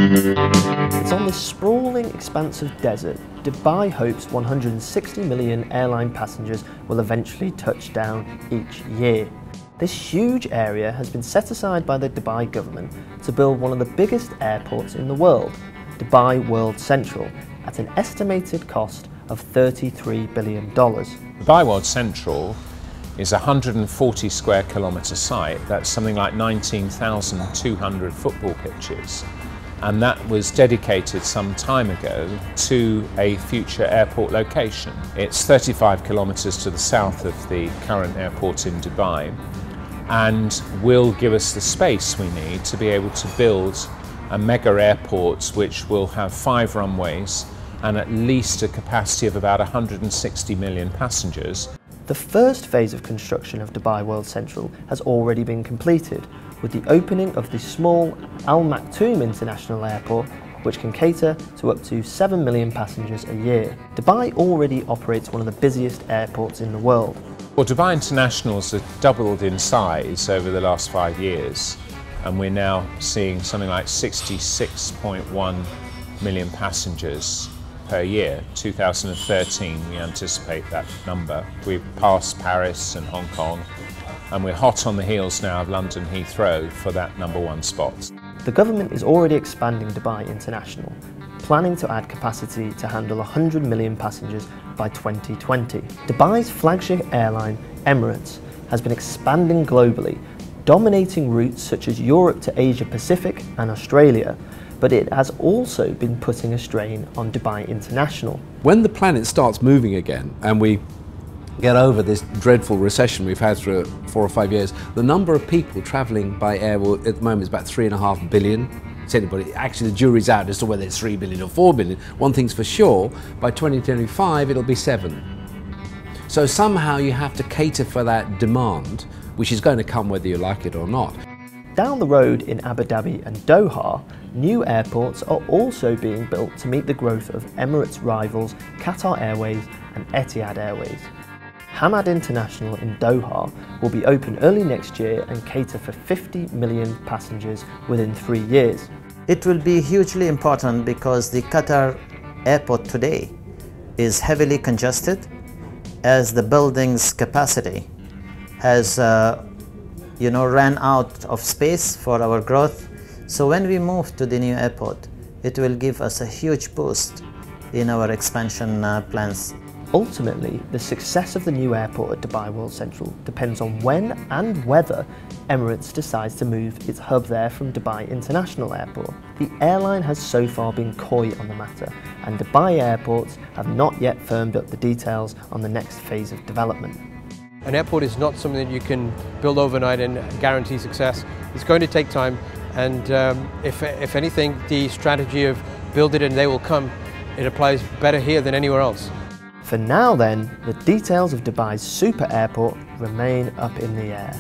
It's on this sprawling expanse of desert, Dubai hopes 160 million airline passengers will eventually touch down each year. This huge area has been set aside by the Dubai government to build one of the biggest airports in the world, Dubai World Central, at an estimated cost of $33 billion. Dubai World Central is a 140 square kilometre site. That's something like 19,200 football pitches. And that was dedicated some time ago to a future airport location. It's 35 kilometres to the south of the current airport in Dubai and will give us the space we need to be able to build a mega airport which will have 5 runways and at least a capacity of about 160 million passengers. The first phase of construction of Dubai World Central has already been completed, with the opening of the small Al Maktoum International Airport, which can cater to up to 7 million passengers a year. Dubai already operates one of the busiest airports in the world. Well, Dubai International's have doubled in size over the last 5 years, and we're now seeing something like 66.1 million passengers per year. 2013, we anticipate that number. We've passed Paris and Hong Kong, and we're hot on the heels now of London Heathrow for that #1 spot. The government is already expanding Dubai International, planning to add capacity to handle 100 million passengers by 2020. Dubai's flagship airline, Emirates, has been expanding globally, dominating routes such as Europe to Asia Pacific and Australia, but it has also been putting a strain on Dubai International. When the planet starts moving again and we get over this dreadful recession we've had through 4 or 5 years, the number of people travelling by air will, at the moment is about 3.5 billion. Actually, the jury's out as to whether it's 3 billion or 4 billion. One thing's for sure, by 2025 it'll be 7. So somehow you have to cater for that demand, which is going to come whether you like it or not. Down the road in Abu Dhabi and Doha, new airports are also being built to meet the growth of Emirates rivals Qatar Airways and Etihad Airways. Hamad International in Doha will be open early next year and cater for 50 million passengers within 3 years. It will be hugely important because the Qatar airport today is heavily congested as the building's capacity has ran out of space for our growth. So when we move to the new airport, it will give us a huge boost in our expansion plans. Ultimately, the success of the new airport at Dubai World Central depends on when and whether Emirates decides to move its hub there from Dubai International Airport. The airline has so far been coy on the matter, and Dubai airports have not yet firmed up the details on the next phase of development. An airport is not something that you can build overnight and guarantee success. It's going to take time, and if anything, the strategy of build it and they will come, it applies better here than anywhere else. For now then, the details of Dubai's super airport remain up in the air.